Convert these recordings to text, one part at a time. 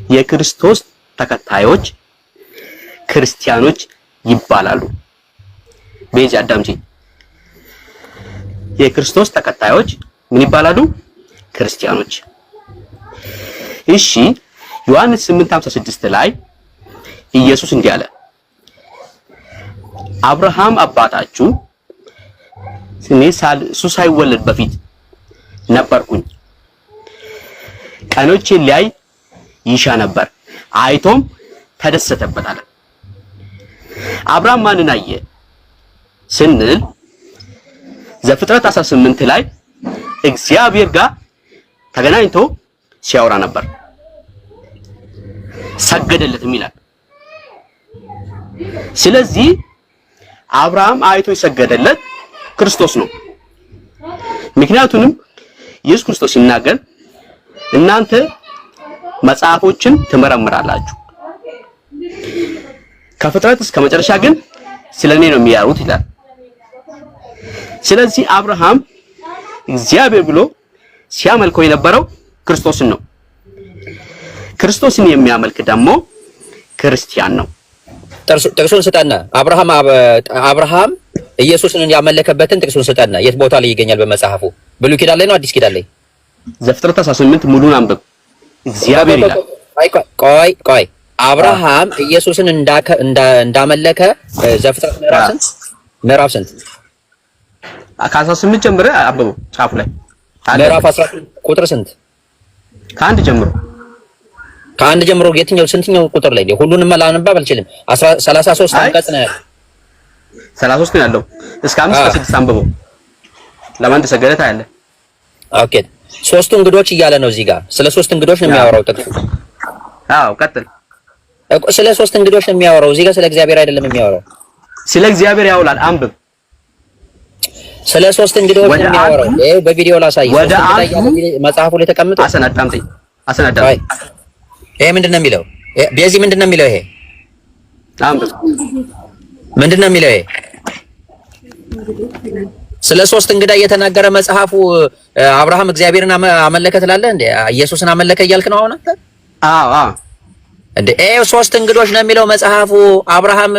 የክርስቶስ ተከታዮች ክርስቲያኖች ይባላሉ። ቤዛ አዳምጪ። የክርስቶስ ተከታዮች ምን ይባላሉ? ክርስቲያኖች። እሺ ዮሐንስ 8:56 ላይ ኢየሱስ እንዲህ አለ፣ አብርሃም አባታችሁ እሱ ሳይወለድ በፊት ነበርኩኝ፣ ቀኖቼን ሊያይ ይሻ ነበር፣ አይቶም ተደሰተበት አለ። አብርሃም ማንን አየ ስንል ዘፍጥረት 18 ላይ እግዚአብሔር ጋር ተገናኝቶ ሲያወራ ነበር፣ ሰገደለትም ይላል። ስለዚህ አብርሃም አይቶ የሰገደለት ክርስቶስ ነው። ምክንያቱም ኢየሱስ ክርስቶስ ሲናገር እናንተ መጽሐፎችን ትመረምራላችሁ፣ ከፍጥረት እስከ መጨረሻ ግን ስለኔ ነው የሚያወሩት ይላል። ስለዚህ አብርሃም እግዚአብሔር ብሎ ሲያመልከው የነበረው ክርስቶስን ነው። ክርስቶስን የሚያመልክ ደግሞ ክርስቲያን ነው። ጥቅሱን ስጠና። አብርሃም ኢየሱስን ያመለከበትን ጥቅሱን ስጠና። የት ቦታ ላይ ይገኛል በመጽሐፉ? ብሉይ ኪዳን ላይ ነው አዲስ ኪዳን ላይ? ዘፍጥረት 18 ሙሉን አንብብ። እግዚአብሔር ይላል። ቆይ አብርሃም ኢየሱስን እንዳመለከ ዘፍጥረት ምዕራፍ ስንት? ከ18 ጀምሮ አብበው ጻፉ ላይ ምዕራፍ 18 ቁጥር ስንት? ከአንድ ጀምሮ የትኛው ስንትኛው ቁጥር ላይ? ሁሉንም ላነብብ አልችልም። 33 አንቀጽ ነው ያለው። 33 ነው ያለው። እስከ 5 ከ6 አንብበው። ለማን ተሰገደ ታያለህ። ኦኬ ሶስቱ እንግዶች እያለ ነው እዚህ ጋር። ስለ ሶስት እንግዶች ነው የሚያወራው ጥቅሱ። አዎ ቀጥል። ስለ ሶስት እንግዶች ነው የሚያወራው እዚህ ጋር። ስለ እግዚአብሔር አይደለም የሚያወራው። ስለ እግዚአብሔር ያውላል። አንብብ። ስለ ሶስት እንግዶች ነው የሚያወራው። ይሄ በቪዲዮ ላሳይ። መጽሐፉ ላይ ተቀምጦ አሰናዳምጠኝ። ይሄ ምንድነው የሚለው? በዚህ ምንድነው የሚለው? ይሄ አንብብ። ምንድነው የሚለው? ይሄ ስለ ሶስት እንግዳ እየተናገረ መጽሐፉ አብርሃም እግዚአብሔርን አመለከ ትላለህ እንዴ? ኢየሱስን አመለከ እያልክ ነው አሁን አንተ? አዎ እንዴ ሶስት እንግዶች ነው የሚለው መጽሐፉ። አብርሃም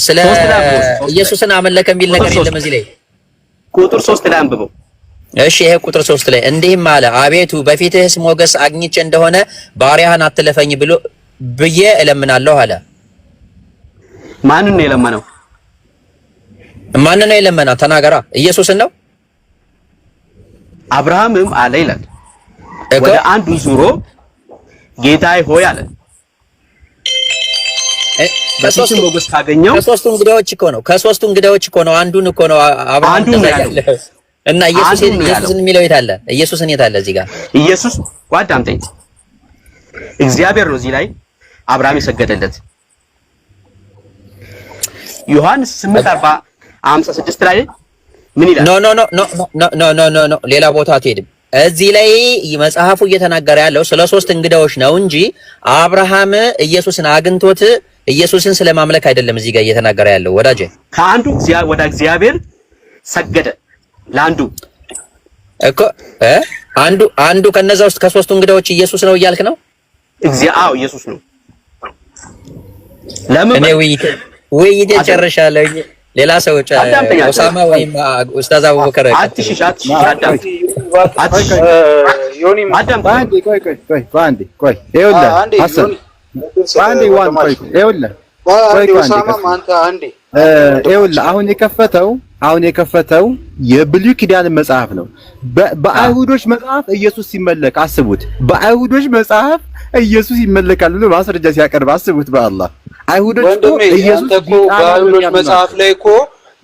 ስለ ኢየሱስን አመለከ የሚል ነገር የለም እዚህ ላይ። ቁጥር 3 ላይ አንብበው። እሺ ይሄ ቁጥር 3 ላይ እንዲህም አለ፣ አቤቱ በፊትህስ ሞገስ አግኝቼ እንደሆነ ባሪያህን አትለፈኝ ብዬ እለምናለሁ አለ። ማንን ነው የለመነው? ማንን ነው የለመነው? ተናገራ። ኢየሱስን ነው። አብርሃምም አለ ይላል ወደ አንዱ ዙሮ ጌታዬ ሆይ አለ። በሶስት ሞገስ ካገኘው ከሶስቱ እንግዳዎች እኮ ነው አንዱን እኮ ነው አብርሃም ተዛያለ። እና ኢየሱስን የሚለው የት አለ? ኢየሱስን የት አለ? እዚህ ጋር ኢየሱስ ጓዳምጠኝ እግዚአብሔር ነው እዚህ ላይ አብርሃም የሰገደለት። ዮሐንስ 8:56 ላይ ምን ይላል? ኖ ሌላ ቦታ አትሄድም። እዚህ ላይ መጽሐፉ እየተናገረ ያለው ስለ ሶስት እንግዳዎች ነው እንጂ አብርሃም ኢየሱስን አግኝቶት ኢየሱስን ስለማምለክ አይደለም። እዚህ ጋር እየተናገረ ያለው ወዳጄ ከአንዱ ወደ እግዚአብሔር ሰገደ። ለአንዱ እኮ አንዱ ከነዛ ውስጥ ከሶስቱ እንግዳዎች ኢየሱስ ነው እያልክ ነው? ኢየሱስ ነው። ለምን እኔ ውይይት ጨርሻለሁ። ሌላ ሰዎች ኡሳማ ወይም ኡስታዝ አቡበከር አትሽሽ አሁን የከፈተው የብሉይ ኪዳን መጽሐፍ ነው። በአይሁዶች መጽሐፍ ኢየሱስ ሲመለክ አስቡት። በአይሁዶች መጽሐፍ ኢየሱስ ይመለካል ብሎ ማስረጃ ሲያቀርብ አስቡት። በአላህ አይሁዶች ኢየሱስ በአይሁዶች መጽሐፍ ላይ እኮ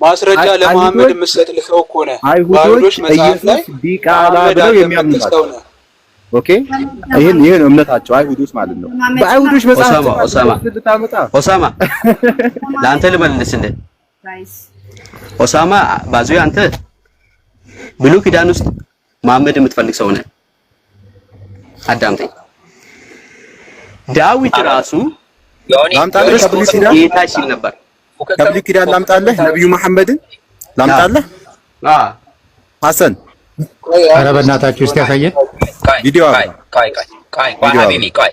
ማስረጃ ለመሐመድ መስጠትልከው እኮ ነው። አይሁዶች ኢየሱስ ቢቃላ ብለው የሚያምኑት ኦኬ፣ ይሄን እምነታቸው አይሁዶች ማለት ነው። በአይሁዶች መጽሐፍ ኦሳማ ለአንተ ልመልስልህ። ኦሳማ ባዙ አንተ ብሉይ ኪዳን ውስጥ መሐመድ የምትፈልግ ሰው ነህ። አዳምጠኝ። ዳዊት ራሱ ላምጣልህ ከብሉይ ኪዳን ጌታ ሲል ነበር። ከብሉይ ኪዳን ላምጣልህ ነብዩ መሐመድን ላምጣልህ። ሐሰን ኧረ በእናታችሁ እስቲ ያሳየን ቪዲዮ። ቆይ ሀቢቢ ቆይ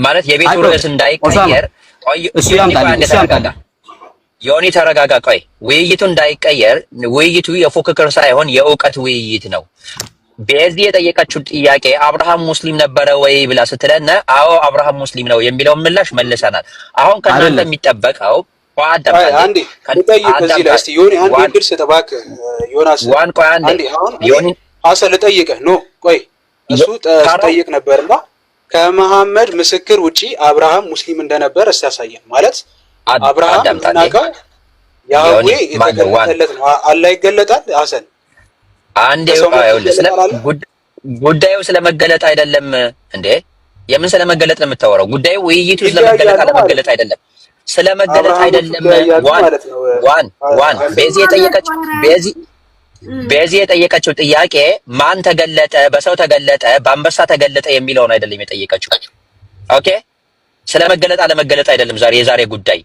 ማለት የቤቱ ርዕስ እንዳይቀየር እሱ ያምጣልኝ ዮኒ ተረጋጋ። ቆይ ውይይቱ እንዳይቀየር፣ ውይይቱ የፉክክር ሳይሆን የእውቀት ውይይት ነው። በዚህ የጠየቀችው ጥያቄ አብርሃም ሙስሊም ነበረ ወይ ብላ ስትለነ አዎ አብርሃም ሙስሊም ነው የሚለውን ምላሽ መልሰናል። አሁን ከእናንተ የሚጠበቀው ጠይቅ ነበርና ከመሐመድ ምስክር ውጪ አብርሃም ሙስሊም እንደነበረ እስያሳየን ማለት አብርሃም እናቀው ያህዌ የተገለጠለት ነው። አላህ ይገለጣል። ሐሰን አንዴ ጉዳዩ ስለመገለጥ አይደለም እንዴ? የምን ስለመገለጥ ነው የምታወራው? ጉዳዩ ውይይቱ ስለመገለጥ አለመገለጥ አይደለም፣ ስለመገለጥ አይደለም። ዋን በዚህ የጠየቀችው ጥያቄ ማን ተገለጠ፣ በሰው ተገለጠ፣ በአንበሳ ተገለጠ የሚለውን አይደለም የጠየቀችው። ኦኬ፣ ስለመገለጥ አለመገለጥ አይደለም የዛሬ ጉዳይ።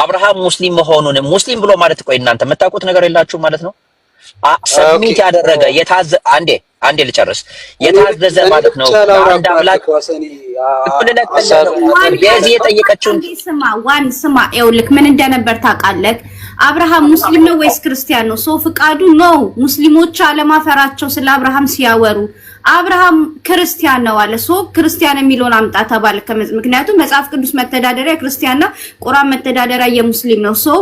አብርሃም ሙስሊም መሆኑንም ሙስሊም ብሎ ማለት ቆይ እናንተ የምታውቁት ነገር የላችሁ ማለት ነው። ሰሚት ያደረገ አንዴ ልጨርስ። የታዘዘ ማለት ነው አንድ አምላክ የዚህ የጠየቀችውን ስማ ይኸውልህ ምን እንደነበር ታውቃለህ? አብርሃም ሙስሊም ነው ወይስ ክርስቲያን ነው? ሰው ፍቃዱ ነው። ሙስሊሞች አለማፈራቸው ስለ አብርሃም ሲያወሩ አብርሃም ክርስቲያን ነው አለ። ሰው ክርስቲያን የሚለውን አምጣ ተባለ። ምክንያቱም መጽሐፍ ቅዱስ መተዳደሪያ ክርስቲያንና ቁርአን መተዳደሪያ የሙስሊም ነው። ሰው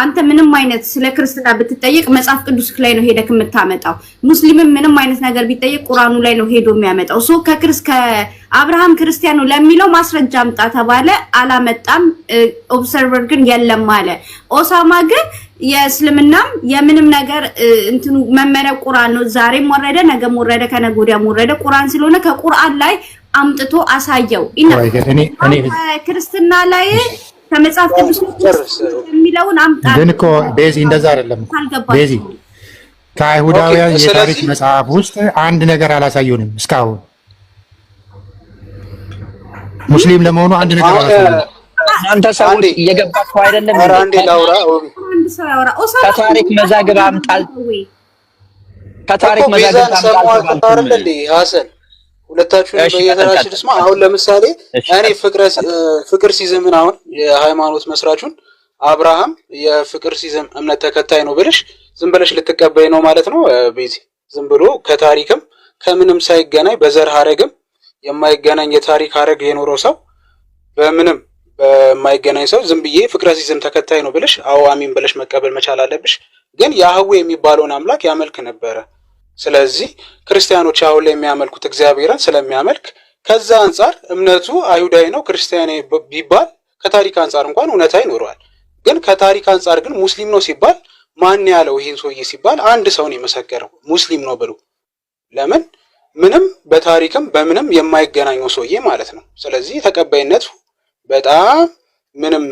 አንተ ምንም አይነት ስለ ክርስትና ብትጠይቅ መጽሐፍ ቅዱስ ላይ ነው ሄደክ የምታመጣው። ሙስሊምም ምንም አይነት ነገር ቢጠይቅ ቁርአኑ ላይ ነው ሄዶ የሚያመጣው። ሰው ከአብርሃም ክርስቲያን ነው ለሚለው ማስረጃ አምጣ ተባለ። አላመጣም። ኦብሰርቨር ግን የለም አለ። ኦሳማ ግን የእስልምናም የምንም ነገር እንትኑ መመሪያው ቁርአን ነው። ዛሬም ወረደ፣ ነገም ወረደ፣ ከነገ ወዲያም ወረደ ቁርአን ስለሆነ ከቁርአን ላይ አምጥቶ አሳየው። ክርስትና ላይ ከመጽሐፍ ቅዱስ የሚለውን አምጣ። ግን እኮ ቤዚ እንደዛ አይደለም። ቤዚ ከአይሁዳውያን የታሪክ መጽሐፍ ውስጥ አንድ ነገር አላሳዩንም እስካሁን። ሙስሊም ለመሆኑ አንድ ነገር አላሳዩንም። እናንተ ሰዎች እየገባችሁ አይደለም። ከታሪክ መዛግብ አምጣል። ከታሪክ መዛግብ አምጣል። ሐሰን ሁለታችሁ በየተራችሁ ልስማ። አሁን ለምሳሌ እኔ ፍቅር ሲዝምን አሁን የሃይማኖት መስራቹን አብርሃም የፍቅር ሲዝም እምነት ተከታይ ነው ብለሽ ዝም ብለሽ ልትቀበይ ነው ማለት ነው? ቤዚ ዝም ብሎ ከታሪክም ከምንም ሳይገናኝ በዘር ሐረግም የማይገናኝ የታሪክ ሐረግ የኖረው ሰው በምንም በማይገናኝ ሰው ዝም ብዬ ፍቅረ ሲዝም ተከታይ ነው ብለሽ አዎ አሚን ብለሽ መቀበል መቻል አለብሽ። ግን ያህዌ የሚባለውን አምላክ ያመልክ ነበረ። ስለዚህ ክርስቲያኖች አሁን ላይ የሚያመልኩት እግዚአብሔርን ስለሚያመልክ ከዛ አንፃር እምነቱ አይሁዳዊ ነው ክርስቲያናዊ ቢባል ከታሪክ አንፃር እንኳን እውነታ ይኖረዋል። ግን ከታሪክ አንፃር ግን ሙስሊም ነው ሲባል ማን ያለው ይሄን ሰውዬ ሲባል አንድ ሰው ነው የመሰከረው ሙስሊም ነው ብሎ። ለምን ምንም በታሪክም በምንም የማይገናኘው ሰውዬ ማለት ነው። ስለዚህ ተቀባይነቱ በጣም ምንም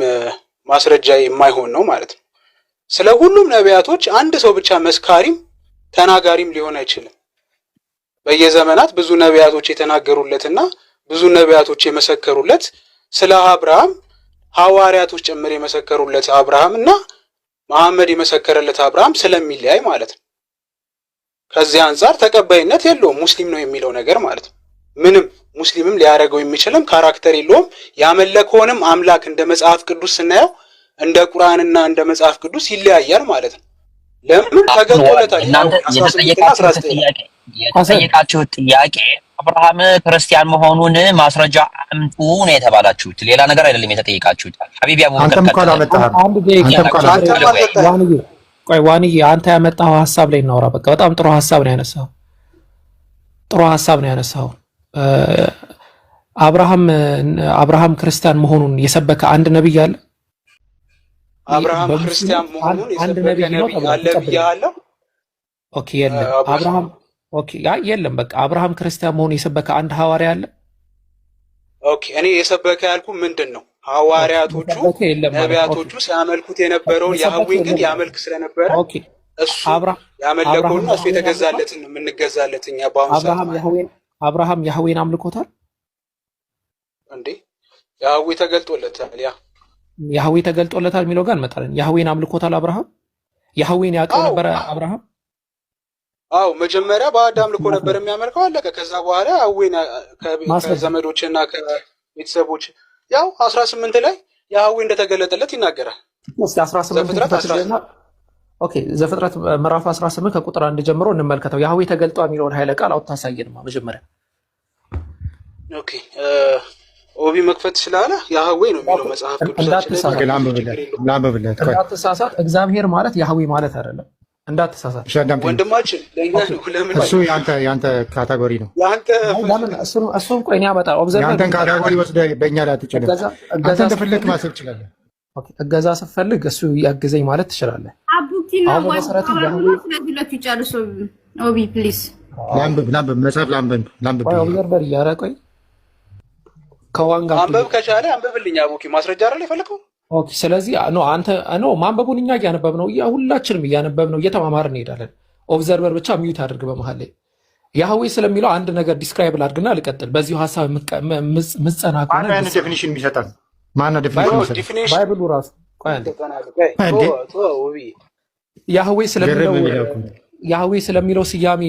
ማስረጃ የማይሆን ነው ማለት ነው። ስለ ሁሉም ነቢያቶች አንድ ሰው ብቻ መስካሪም ተናጋሪም ሊሆን አይችልም። በየዘመናት ብዙ ነቢያቶች የተናገሩለትና ብዙ ነቢያቶች የመሰከሩለት ስለ አብርሃም ሐዋርያቶች ጭምር የመሰከሩለት አብርሃም እና መሐመድ የመሰከረለት አብርሃም ስለሚለያይ ማለት ነው። ከዚህ አንፃር ተቀባይነት የለውም ሙስሊም ነው የሚለው ነገር ማለት ነው። ምንም ሙስሊምም ሊያደርገው የሚችልም ካራክተር የለውም። ያመለከውንም አምላክ እንደ መጽሐፍ ቅዱስ ስናየው እንደ ቁርአንና እንደ መጽሐፍ ቅዱስ ይለያያል ማለት ነው። ለምን ተገልጦለታል? የተጠየቃችሁት ጥያቄ አብርሃም ክርስቲያን መሆኑን ማስረጃ አምጡ ነው የተባላችሁት። ሌላ ነገር አይደለም የተጠየቃችሁት። ሀቢቢ አቡበከር ዋንዬ አንተ ያመጣው ሐሳብ ላይ እናወራ። በቃ በጣም ጥሩ ሐሳብ ነው ያነሳው። ጥሩ ሐሳብ ነው ያነሳው። አብርሃም ክርስቲያን መሆኑን የሰበከ አንድ ነብይ አለ? አብርሃም ክርስቲያን መሆኑን የሰበከ ነብይ አለ ብያለሁ። ኦኬ የለም። የለም። በቃ አብርሃም ክርስቲያን መሆኑን የሰበከ አንድ ሐዋርያ አለ? ኦኬ እኔ የሰበከ ያልኩ ምንድን ነው ሐዋርያቶቹ ነቢያቶቹ ሲያመልኩት የነበረውን ያህዌን ግን ያመልክ ስለነበረ እሱ ያመለከውና እሱ የተገዛለትን የምንገዛለት እኛ በአሁኑ ሰዓት አብርሃም ያህዌን አምልኮታል እንዴ? ያህዌ ተገልጦለታል። ያህዌ ተገልጦለታል የሚለው ጋር እንመጣለን። ያህዌን አምልኮታል አብርሃም? ያህዌን ያውቀው ነበረ አብርሃም? አዎ መጀመሪያ በአዳም ልኮ ነበር የሚያመልከው አለቀ። ከዛ በኋላ ያህዌን ከዘመዶችና ከቤተሰቦች ያው 18 ላይ ያህዌ እንደተገለጠለት ይናገራል። ኦኬ ዘፍጥረት ምዕራፍ 18 ከቁጥር 1 ጀምሮ እንመልከተው። ያህዌ ተገልጧል የሚለውን ኃይለ ቃል አውጥታሳየንማ መጀመሪያ። ኦኬ ኦቢ መክፈት ስላለ ያህዌ ነው የሚለው መጽሐፍ ቅዱሳችን። እንዳትሳሳት፣ እግዚአብሔር ማለት ያህዌ ማለት አይደለም። እንዳትሳሳት ወንድማችን። ለኛ ነው ለምን እሱ ያንተ ካታጎሪ ነው። ለምን እሱን ቆይ እኔ አመጣ ኦብዘርቨር ያንተን ካታጎሪ ወስደህ በእኛ ላይ አትጭንም። አንተ እንደፈለክ ማሰብ ትችላለህ። ኦኬ እገዛ ስትፈልግ እሱ ያግዘኝ ማለት ትችላለህ። አቡኪና ወይስ ስለዚህ ይጨርሱ። ኦቢ ፕሊዝ ላምብ መጽሐፍ ላምብ ኦብዘርቨር እያረቀኝ ከዋንጋ አንበብ ከቻለ አንበብልኝ። አቡኪ ማስረጃ አይደል የፈለከው? ኦኬ ስለዚህ አንተ ማንበቡን እኛ እያነበብ ነው፣ ሁላችንም እያነበብ ነው፣ እየተማማርን እንሄዳለን። ኦብዘርቨር ብቻ ሚዩት አድርግ በመሀል ላይ። ያህዌ ስለሚለው አንድ ነገር ዲስክራይብ ላድርግና ልቀጥል። በዚሁ ሀሳብ ምጸና ከሆነ ማን ዴፊኒሽን ቢሰጣል? ማን ዴፊኒሽን? ባይብሉ ራሱ ያህዌ ስለሚለው ስያሜ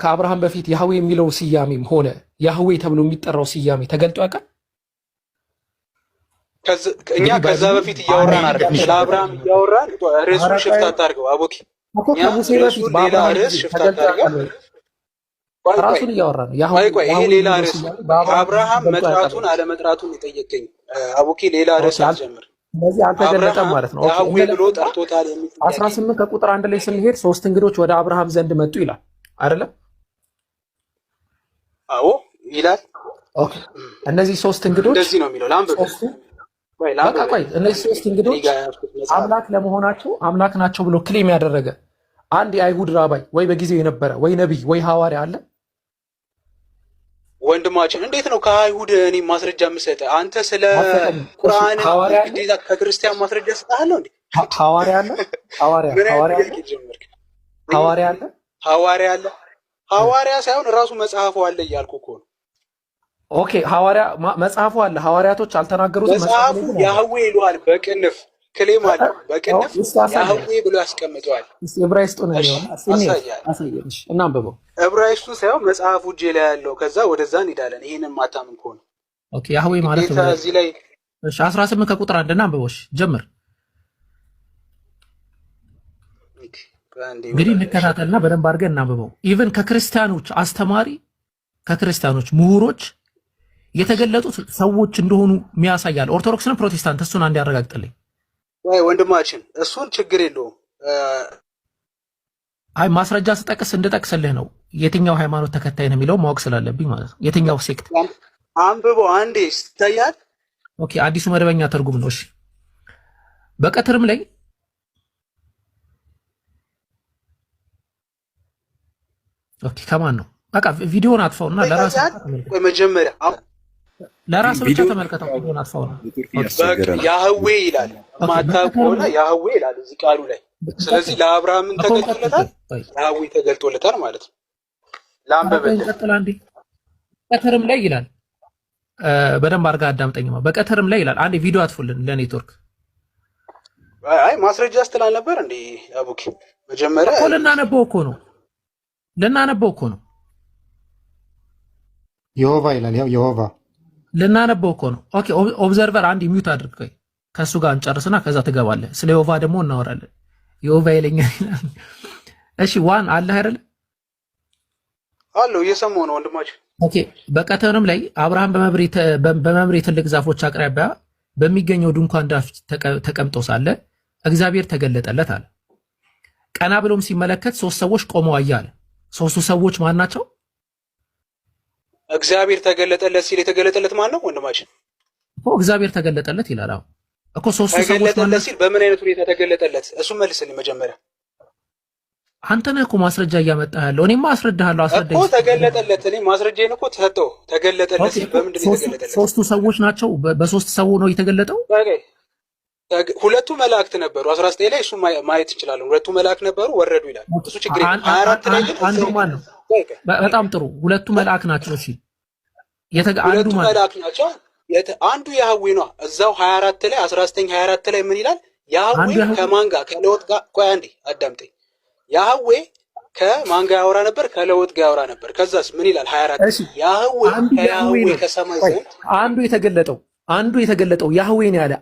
ከአብርሃም በፊት ያህዌ የሚለው ስያሜም ሆነ ያህዌ ተብሎ የሚጠራው ስያሜ ተገልጦ ያውቃል? እኛ ከዛ በፊት እያወራን አይደል? ስለ አብርሃም እያወራን ርዕሱን ሽፍት አታርገው አቦኪ። ከሙሴ በፊት ሌላ ርዕስ ሽፍት አታርገው። ራሱን እያወራን ነው። ቆይ ይሄ ሌላ ርዕስ አብርሃም መጥራቱን አለመጥራቱን የጠየቀኝ አቦኪ። ሌላ ርዕስ አልጀምር። ስለዚህ አልተገለጠም ማለት ነው። ያህዌ ብሎ ጠርቶታል የሚል 18 ከቁጥር 1 ላይ ስንሄድ 3 እንግዶች ወደ አብርሃም ዘንድ መጡ ይላል አይደለም? አዎ ይላል። ኦኬ እነዚህ 3 እንግዶች እንደዚህ ነው የሚለው። ላምብ ቆይ እነዚህ 3 እንግዶች አምላክ ለመሆናቸው አምላክ ናቸው ብሎ ክሌም ያደረገ አንድ የአይሁድ ራባይ ወይ በጊዜው የነበረ ወይ ነቢይ ወይ ሐዋርያ አለ? ወንድማችን እንዴት ነው ከአይሁድ እኔ ማስረጃ የምሰጠህ? አንተ ስለ ቁርአን ግዴታ ከክርስቲያን ማስረጃ ሰጣለሁ እንዴ? ሐዋርያ አለ? ሐዋርያ አለ? ሐዋርያ ሳይሆን ራሱ መጽሐፉ አለ እያልኩ እኮ ነው። ኦኬ ሐዋርያ መጽሐፉ አለ። ሐዋርያቶች አልተናገሩትም። መጽሐፉ ያህዌ ይሏል። በቅንፍ ክሌም አለ። በቅንፍ ያህዌ ብሎ ያስቀምጠዋል። ዕብራይስጡን ነው አሳየንሽ እና አንብበው። ዕብራይስጡን ሳይሆን መጽሐፉ እጄ ላይ ያለው ከዛ ወደዛ እንሄዳለን። ይሄንን ማታምን ከሆነ ኦኬ ያህዌ ማለት ነው። እዚህ ላይ እሺ 18 ከቁጥር 1 እና አንብበው። እሺ ጀምር እንግዲህ እንከታተልና በደንብ አድርገን እናንብበው። ኢቭን ከክርስቲያኖች አስተማሪ ከክርስቲያኖች ምሁሮች የተገለጡት ሰዎች እንደሆኑ የሚያሳያል። ኦርቶዶክስና ፕሮቴስታንት እሱን አንድ ያረጋግጥልኝ። ወይ ወንድማችን እሱን ችግር የለውም። አይ ማስረጃ ስጠቅስ እንድጠቅስልህ ነው የትኛው ሃይማኖት ተከታይ ነው የሚለው ማወቅ ስላለብኝ ማለት ነው። የትኛው ሴክት አንብበው አንዴ ይታያል። ኦኬ አዲሱ መደበኛ ትርጉም ነው። እሺ በቀትርም ላይ ኦኬ ከማን ነው? በቃ ቪዲዮውን አጥፋውና ለራስ ብቻ ተመልከተው። ቪዲዮውን አጥፋውና ያህዌ ይላል ማታቆና ያህዌ ይላል እዚህ ቃሉ ላይ። ስለዚህ ለአብርሃም ተገልጦለታል፣ ያህዌ ተገልጦለታል ማለት ነው። ላምበበ እንቀጥል አንዴ። በቀትርም ላይ ይላል። በደንብ አድርጋ አዳምጠኝማ። በቀትርም ላይ ይላል። አንዴ ቪዲዮ አጥፉልን ለኔትወርክ። አይ ማስረጃ ስትላል ነበር እንዴ አቡኪ? መጀመሪያ እኮ ልናነበው እኮ ነው የሆቫ ይላል። ያው የሆቫ ልናነበው እኮ ነው። ኦኬ ኦብዘርቨር አንድ ሚውት አድርግ። ቆይ ከሱ ጋር እንጨርስና ከዛ ትገባለህ። ስለ የሆቫ ደግሞ እናወራለን። የሆቫ ይለኛል ይላል። እሺ ዋን አለ አይደል? አለው እየሰማሁ ነው ወንድማችን። ኦኬ በቀትርም ላይ አብርሃም በመምሬ ትልቅ ዛፎች አቅራቢያ በሚገኘው ድንኳን ዳር ተቀምጦ ሳለ እግዚአብሔር ተገለጠለት አለ። ቀና ብሎም ሲመለከት 3 ሰዎች ቆመው አየ አለ። 3ቱ ሰዎች ማን ናቸው? እግዚአብሔር ተገለጠለት ሲል የተገለጠለት ማን ነው ወንድማችን? እኮ እግዚአብሔር ተገለጠለት ይላል። አዎ እኮ 3ቱ ሰዎች ተገለጠለት ሲል በምን አይነት ሁኔታ ተገለጠለት? እሱ መልስልኝ መጀመሪያ። አንተ ነህ እኮ ማስረጃ እያመጣህ ያለው። እኔማ አስረዳሃለሁ። አስረዳኝ እኮ ተገለጠለት። እኔ ማስረጃዬን እኮ ተሰጠው። ተገለጠለት ሲል በምንድን ነው የተገለጠለት? 3ቱ ሰዎች ናቸው። በ3 ሰው ነው የተገለጠው። ሁለቱ መላእክት ነበሩ። 19 ላይ እሱ ማየት እንችላለን። ሁለቱ መላእክት ነበሩ ወረዱ ይላል። እሱ ችግር የለም። 24 ላይ ግን አንዱ ማን ነው? በጣም ጥሩ። ሁለቱ መላእክት ናቸው። እሺ ሁለቱ መላእክት ናቸው። አንዱ ያህዌ ነው። እዛው 24 ላይ 19 24 ላይ ምን ይላል? ያህዌ ከማን ጋር ከሎጥ ጋር? ቆይ አንዴ አዳምጠኝ። ያህዌ ከማን ጋር ያወራ ነበር? ከለውጥ ጋር ያወራ ነበር። ከዛስ ምን ይላል? 24 ያህዌ ከሰማይ ዘንድ አንዱ የተገለጠው ያህዌ ነው ያለ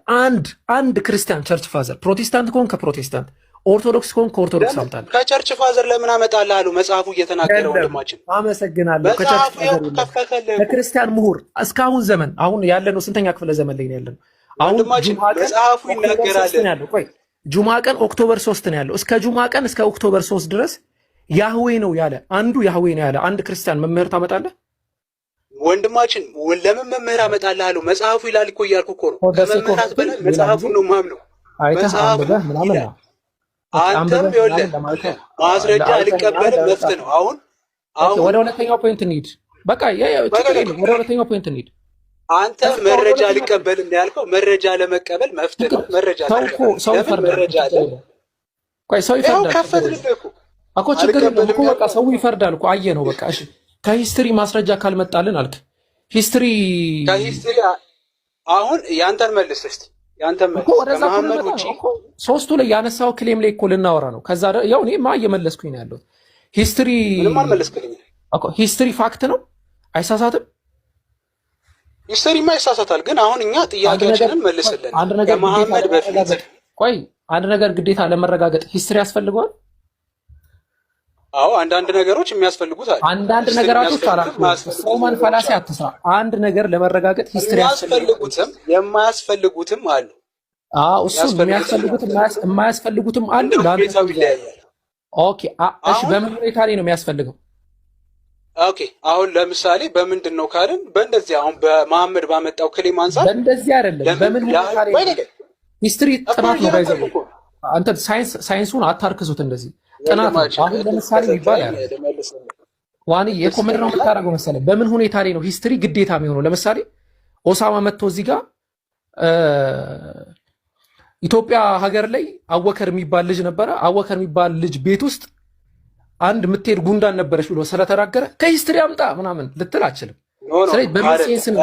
አንድ ክርስቲያን ቸርች ፋዘር፣ ፕሮቴስታንት ከሆን ከፕሮቴስታንት፣ ኦርቶዶክስ ከሆን ከኦርቶዶክስ አምጣል። ከቸርች ፋዘር ለምን አመጣልህ አሉ መጽሐፉ እየተናገረ ወንድማችን። አመሰግናለሁ። ከቸርች ፋዘር ከክርስቲያን ምሁር እስካሁን ዘመን አሁን ያለነው ስንተኛ ክፍለ ዘመን ላይ ነው ያለነው? አሁን መጽሐፉ ይናገራል። ቆይ ጁማ ቀን ኦክቶበር 3 ነው ያለው። እስከ ጁማ ቀን እስከ ኦክቶበር 3 ድረስ ያህዌ ነው ያለ አንዱ ያህዌ ነው ያለ አንድ ክርስቲያን መምህር ታመጣለህ? ወንድማችን ለምን መምህር አመጣልህ አሉ? መጽሐፉ ይላል እኮ እያልኩ እኮ ነው። ከመምህራት በላይ መጽሐፉን ነው የማምነው። መጽሐፉ ምናምን አንተም ይኸውልህ ማስረጃ አልቀበልም መፍትህ ነው። አሁን ወደ ሁለተኛው ፖይንት እንሂድ። በቃ ወደ ሁለተኛው ፖይንት እንሂድ። አንተ መረጃ አልቀበልም ያልከው መረጃ ለመቀበል መፍትህ ነው። መረጃ ሰው ይፈርዳል እኮ ችግር የለም እኮ በቃ ሰው ይፈርዳል እኮ አየህ ነው በቃ። እሺ ከሂስትሪ ማስረጃ ካልመጣልን አልክ። ሂስትሪ አሁን ያንተን መልስ እስቲ ያንተን መልስ። ከመሐመድ ውጪ ሶስቱ ላይ ያነሳው ክሌም ላይ እኮ ልናወራ ነው። ከዛ ያው እኔማ እየመለስኩኝ ነው ያለሁት። ሂስትሪ ምንም አልመለስክልኝ እኮ ሂስትሪ ፋክት ነው አይሳሳትም። ሂስትሪማ ይሳሳታል፣ ግን አሁን እኛ ጥያቄያችንን መልስልን። ከመሐመድ በፊት ቆይ አንድ ነገር ግዴታ ለመረጋገጥ ሂስትሪ ያስፈልገዋል። አዎ አንዳንድ ነገሮች የሚያስፈልጉት አሉ። አንዳንድ ነገራቶች አላልኩ። ሶማን ፈላሲ አትስራ። አንድ ነገር ለመረጋገጥ ሂስትሪ ያስፈልጉትም የማያስፈልጉትም አሉ። አዎ እሱ የማያስፈልጉትም አሉ። ኦኬ እሺ፣ በምን ሁኔታ ላይ ነው የሚያስፈልገው? ኦኬ አሁን ለምሳሌ በምንድን ነው ካልን በእንደዚህ አሁን በመሐመድ ባመጣው ክሌም አንፃር በእንደዚህ አይደለም። በምን ሁኔታ ላይ ሂስትሪ ጥናት ነው ባይዘው። አንተ ሳይንሱን አታርክሱት እንደዚህ ጥናት ነው። አሁን ለምሳሌ ይባላል ዋኒ የኮመንት ነው የምታደርገው መሰለህ። በምን ሁኔታ ላይ ነው ሂስትሪ ግዴታ የሚሆነው? ለምሳሌ ኦሳማ መጥቶ እዚህ ጋር ኢትዮጵያ ሀገር ላይ አወከር የሚባል ልጅ ነበረ። አወከር የሚባል ልጅ ቤት ውስጥ አንድ የምትሄድ ጉንዳን ነበረች ብሎ ስለተናገረ ከሂስትሪ አምጣ ምናምን ልትል አችልም። ስለዚህ በሚሴንስ ነው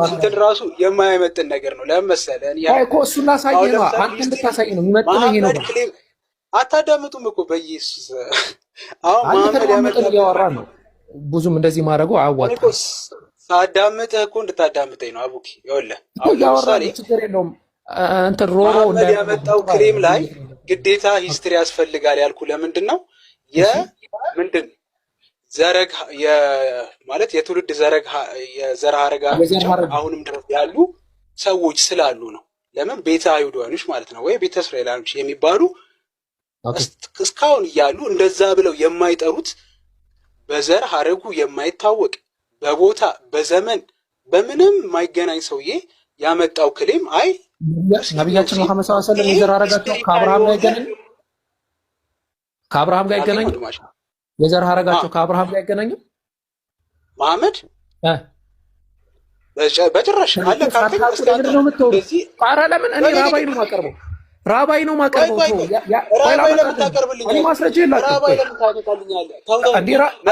እንትን ራሱ የማይመጥን ነገር ነው። ለምን መሰለህ እኮ እሱን ላሳየህ ነው። አንተ እንድታሳይ ነው የሚመጥነው ይሄ ነው። አታዳምጡም እኮ በኢየሱስ አሁን መሐመድ ያመጣው እያወራ ነው። ብዙም እንደዚህ ማድረጉ አያዋጣም። ሳዳምጥህ እኮ እንድታዳምጠኝ ነው አቡኪ። ይኸውልህ አሁን ለምሳሌ ችግር የለውም አንተ ሮሮ ያመጣው ክሌም ላይ ግዴታ ሂስትሪ ያስፈልጋል ያልኩ ለምንድን ነው? የምንድን ዘረግ ማለት የትውልድ ዘረግ የዘር ሐረግ አሁንም ድረስ ያሉ ሰዎች ስላሉ ነው። ለምን ቤተ አይሁዳኖች ማለት ነው ወይ ቤተ እስራኤላኖች የሚባሉ እስካሁን እያሉ እንደዛ ብለው የማይጠሩት በዘር ሐረጉ የማይታወቅ በቦታ በዘመን በምንም የማይገናኝ ሰውዬ ያመጣው ክሌም አይ ነብያችን መሐመድ ሰለላሁ ዐለይሂ ወሰለም የዘር ሐረጋቸው ከአብርሃም ጋር ይገናኝ ከአብርሃም ጋር ይገናኝ የዘር ሐረጋቸው ከአብርሃም ጋር ይገናኝ መሐመድ በጭራሽ አለ ካንተ ኧረ ለምን እኔ ራባይ ነው የማቀርበው ራባይ ነው የማቀርበው ማስረጃ የላቸውም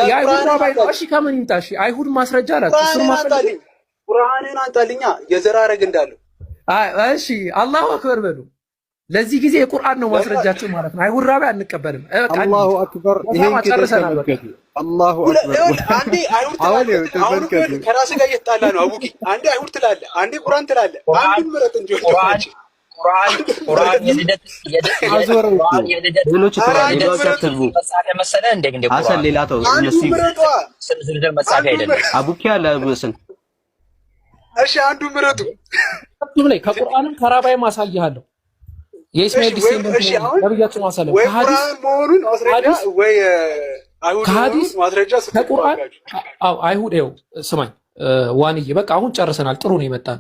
የአይሁድ ራባይ ነው እሺ ከምን ይምጣ እሺ አይሁድ ማስረጃ አላቸው እሱን ማስረጃ ቁርአንን አንጣልኛ የዘር ሐረግ እንዳለው እሺ አላሁ አክበር በሉ ለዚህ ጊዜ የቁርአን ነው ማስረጃቸው ማለት ነው አይሁድ ራባይ አንቀበልም አላሁ አክበር ይሄን ከተመለከቱ አላሁ አክበር አንዴ አይሁድ ትላለህ ከራስ ጋር እየተጣላ ነው አቡኪ አንዴ አይሁድ ትላለህ አንዴ ቁርአን ትላለህ አንዱን ምረጥ እንጂ ቁርአን የልደት ሌሎች መጻፊያ መሰለህ እንደ አሰል ሌላ ተው እነሱ ስም ዝርዝር መጻፊያ አይደለም አቡኪ ያለ በስን እሺ አንዱ ምረጡ ላይ ከቁርአንም ከራባይ ማሳያለሁ የእስማኤል ዲሴንደንት ነብያችን ማሳለም ከሐዲስ መሆኑን ማስረጃ ወይ አይሁድ ማስረጃ ከቁርአን አይሁድ ይኸው ስማኝ ዋንዬ በቃ አሁን ጨርሰናል ጥሩ ነው የመጣን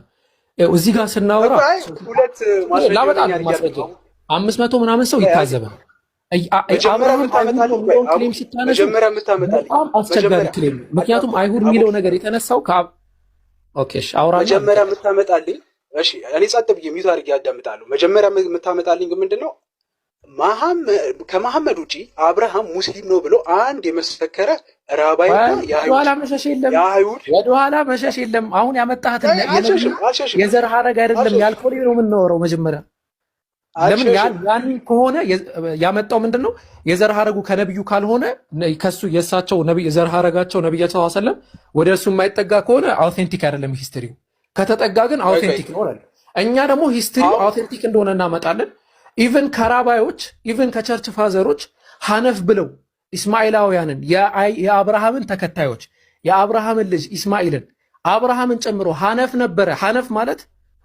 እዚህ ጋር ስናወራ ሁለት ማስረጃ 500 ምናምን ሰው ይታዘበናል አብርሃም አይሁድ ክሌም ሲታነሱ በጣም አስቸጋሪ ክሌም ምክንያቱም አይሁድ የሚለው ነገር የተነሳው ኦኬ እሺ አውራ መጀመሪያ የምታመጣልኝ እሺ እኔ ጸጥ ብዬ ሚዩት አድርጌ አዳምጣለሁ መጀመሪያ የምታመጣልኝ ግን ምንድነው ከመሐመድ ውጪ አብርሃም ሙስሊም ነው ብሎ አንድ የመሰከረ ራባይና የአይሁድ ወደኋላ መሸሽ የለም አሁን ያመጣህት የዘር ሐረግ አይደለም ያልከው ነው የምናወራው መጀመሪያ ለምን ያን ከሆነ ያመጣው ምንድነው? የዘር ሐረጉ ከነብዩ ካልሆነ ከሱ የሳቸው ነብይ የዘር ሐረጋቸው ነብያቸው ሰለላሁ ዐለይሂ ወሰለም ወደ እሱ የማይጠጋ ከሆነ አውቴንቲክ አይደለም ሂስትሪው። ከተጠጋ ግን አውቴንቲክ ነው አይደል? እኛ ደግሞ ሂስትሪው አውቴንቲክ እንደሆነ እናመጣለን። ኢቭን ከራባዮች ኢቭን ከቸርች ፋዘሮች ሐነፍ ብለው ኢስማኤላውያንን የአብርሃምን ተከታዮች የአብርሃምን ልጅ ኢስማኤልን አብርሃምን ጨምሮ ሐነፍ ነበረ። ሐነፍ ማለት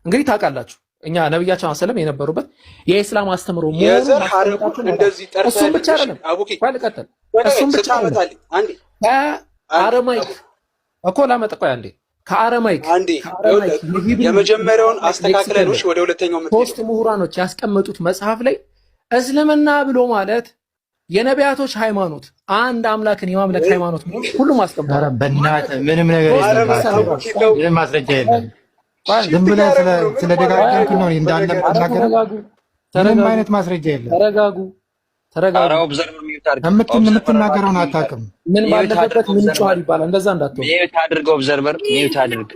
እንግዲህ ታውቃላችሁ እኛ ነብያችን ሰለላሁ ዐለይሂ የነበሩበት የኢስላም አስተምሮ የዘር ሐረጉን እንደዚህ ጠርተህ እሱም ብቻ አይደለም ባልቀጠል እሱም ብቻ አይደለም ከአረማይክ እኮ ላመጣው አንዴ ከአረማይክ የመጀመሪያውን አስተካክለንሽ ወደ ሁለተኛው መጥተው ሶስት ምሁራኖች ያስቀመጡት መጽሐፍ ላይ እስልምና ብሎ ማለት የነቢያቶች ሃይማኖት አንድ አምላክን የማምለክ ሃይማኖት ነው። ሁሉም አስቀምጠው በእናትህ ምንም ነገር የለም። ምንም ማስረጃ የለም። ዝም ብለህ ስለደጋገምክ ነው እንዳለ የምትናገረው። ምንም አይነት ማስረጃ የለም። ተረጋጉ። የምትናገረውን አታውቅም። ምን ባለበት ምን ጨዋል ይባላል። እንደዛ እንዳትሆን ሚዩት አድርገው። ኦብዘርቨር ሚዩት አድርግ።